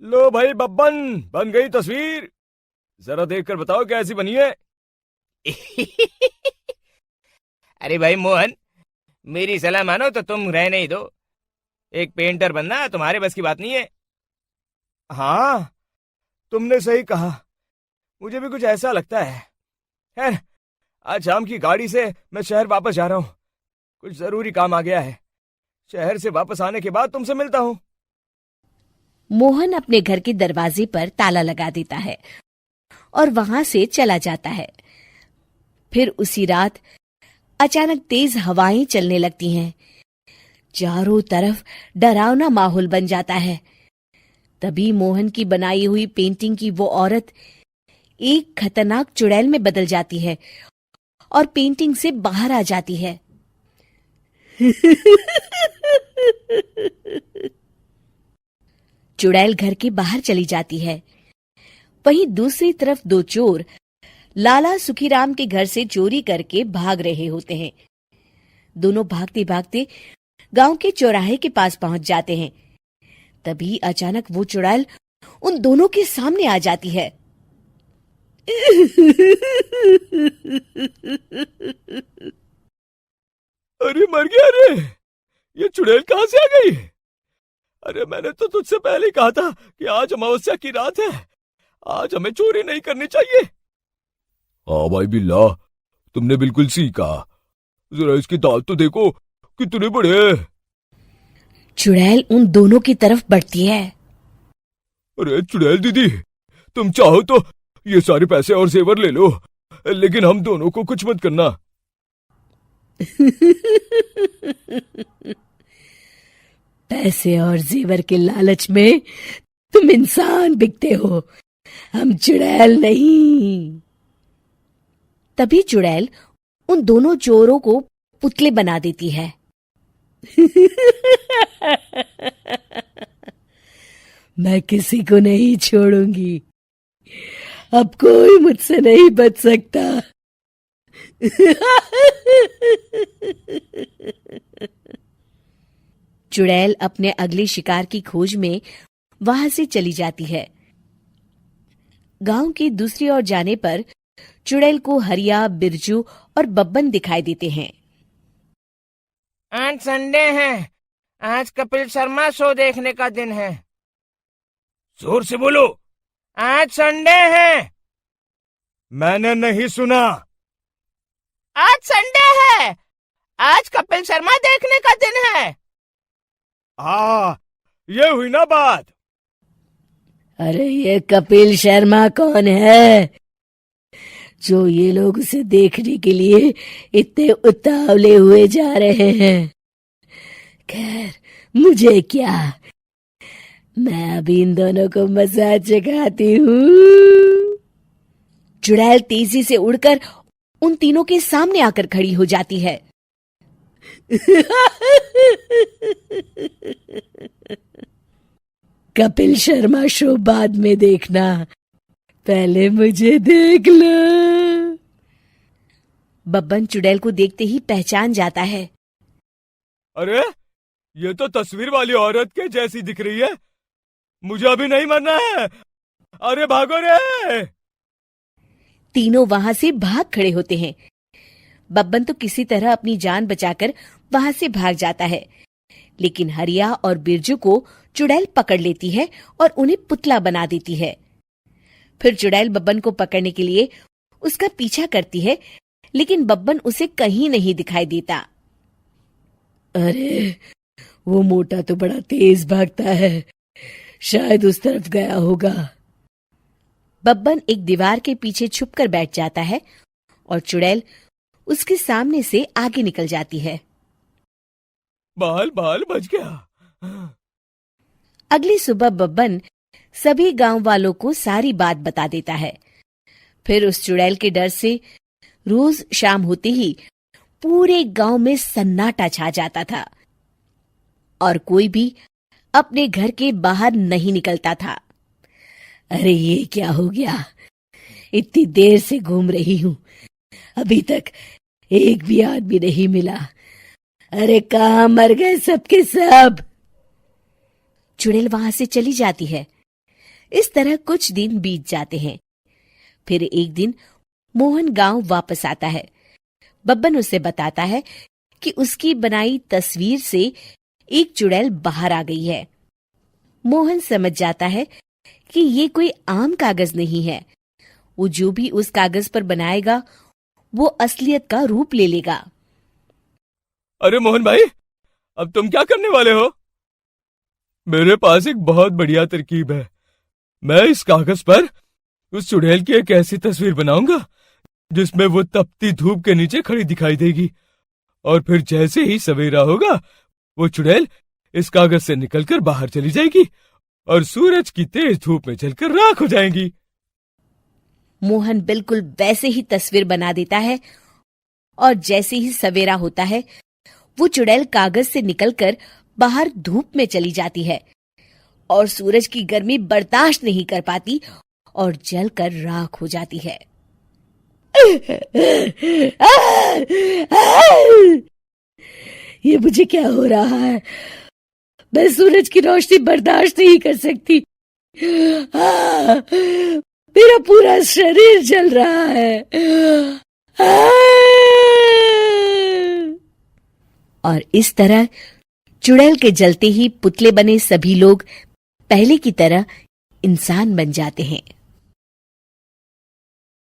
लो भाई बब्बन, बन गई तस्वीर। जरा देखकर बताओ कैसी बनी है। अरे भाई मोहन, मेरी सलाह मानो तो तुम रहने ही दो। एक पेंटर बनना तुम्हारे बस की बात नहीं है। हाँ, तुमने सही कहा। मुझे भी कुछ ऐसा लगता है। खैर, आज शाम की गाड़ी से मैं शहर वापस जा रहा हूँ। कुछ जरूरी काम आ गया है। शहर से वापस आने के बाद तुमसे मिलता हूँ। मोहन अपने घर के दरवाजे पर ताला लगा देता है और वहां से चला जाता है। फिर उसी रात अचानक तेज हवाएं चलने लगती हैं। चारों तरफ डरावना माहौल बन जाता है। तभी मोहन की बनाई हुई पेंटिंग की वो औरत एक खतरनाक चुड़ैल में बदल जाती है और पेंटिंग से बाहर आ जाती है। चुड़ैल घर के बाहर चली जाती है। वहीं दूसरी तरफ दो चोर लाला सुखीराम के घर से चोरी करके भाग रहे होते हैं। दोनों भागते भागते गांव के चौराहे के पास पहुंच जाते हैं। तभी अचानक वो चुड़ैल उन दोनों के सामने आ जाती है। अरे मर गया रे! ये चुड़ैल कहाँ से आ गई? अरे मैंने तो तुझसे पहले ही कहा था कि आज अमावस्या की रात है। आज हमें चोरी नहीं करनी चाहिए। हाँ भाई बिल्ला, तुमने बिल्कुल सही कहा। जरा इसके दांत तो देखो, कितने बड़े हैं। चुड़ैल उन दोनों की तरफ बढ़ती है। अरे चुड़ैल दीदी, तुम चाहो तो ये सारे पैसे और जेवर ले लो, लेकिन हम दोनों को कुछ मत करना। पैसे और जेवर के लालच में तुम इंसान बिकते हो, हम चुड़ैल नहीं। तभी चुड़ैल उन दोनों चोरों को पुतले बना देती है। मैं किसी को नहीं छोड़ूंगी। अब कोई मुझसे नहीं बच सकता। चुड़ैल अपने अगले शिकार की खोज में वहां से चली जाती है। गांव की दूसरी ओर जाने पर चुड़ैल को हरिया, बिरजू और बब्बन दिखाई देते हैं। आज संडे है, आज कपिल शर्मा शो देखने का दिन है। जोर से बोलो। आज संडे है। मैंने नहीं सुना। आज संडे है। आज कपिल शर्मा देखने का दिन है। हाँ, ये हुई ना बात। अरे ये कपिल शर्मा कौन है जो ये लोग उसे देखने के लिए इतने उतावले हुए जा रहे हैं? खैर, मुझे क्या, मैं अभी इन दोनों को मजा चखाती हूँ। चुड़ैल तेजी से उड़कर उन तीनों के सामने आकर खड़ी हो जाती है। कपिल शर्मा शो बाद में देखना, पहले मुझे देख लो। बब्बन चुड़ैल को देखते ही पहचान जाता है। अरे ये तो तस्वीर वाली औरत के जैसी दिख रही है। मुझे अभी नहीं मरना है। अरे भागो रे! तीनों वहां से भाग खड़े होते हैं। बब्बन तो किसी तरह अपनी जान बचाकर वहां से भाग जाता है, लेकिन हरिया और बिरजू को चुड़ैल पकड़ लेती है और उन्हें पुतला बना देती है। फिर चुड़ैल बब्बन को पकड़ने के लिए उसका पीछा करती है, लेकिन बब्बन उसे कहीं नहीं दिखाई देता। अरे वो मोटा तो बड़ा तेज भागता है, शायद उस तरफ गया होगा। बब्बन एक दीवार के पीछे छुपकर बैठ जाता है और चुड़ैल उसके सामने से आगे निकल जाती है। बाल बाल बच गया। अगली सुबह बब्बन सभी गांव वालों को सारी बात बता देता है। फिर उस चुड़ैल के डर से रोज शाम होते ही पूरे गांव में सन्नाटा छा जाता था और कोई भी अपने घर के बाहर नहीं निकलता था। अरे ये क्या हो गया? इतनी देर से घूम रही हूं, अभी तक एक भी आदमी नहीं मिला। अरे कहां मर गए सबके सब? चुड़ैल वहां से चली जाती है। इस तरह कुछ दिन बीत जाते हैं। फिर एक दिन मोहन गांव वापस आता है। बब्बन उसे बताता है कि उसकी बनाई तस्वीर से एक चुड़ैल बाहर आ गई है। मोहन समझ जाता है कि ये कोई आम कागज नहीं है। वो जो भी उस कागज पर बनाएगा वो असलियत का रूप ले लेगा। अरे मोहन भाई, अब तुम क्या करने वाले हो? मेरे पास एक बहुत बढ़िया तरकीब है। मैं इस कागज पर उस चुड़ैल की एक ऐसी तस्वीर बनाऊंगा जिसमें वो तपती धूप के नीचे खड़ी दिखाई देगी, और फिर जैसे ही सवेरा होगा वो चुड़ैल इस कागज से निकलकर बाहर चली जाएगी और सूरज की तेज धूप में जलकर राख हो जाएंगी। मोहन बिल्कुल वैसे ही तस्वीर बना देता है और जैसे ही सवेरा होता है वो चुड़ैल कागज से निकलकर बाहर धूप में चली जाती है और सूरज की गर्मी बर्दाश्त नहीं कर पाती और जलकर राख हो जाती है। ये मुझे क्या हो रहा है? मैं सूरज की रोशनी बर्दाश्त नहीं कर सकती। मेरा पूरा शरीर जल रहा है। और इस तरह चुड़ैल के जलते ही पुतले बने सभी लोग पहले की तरह इंसान बन जाते हैं।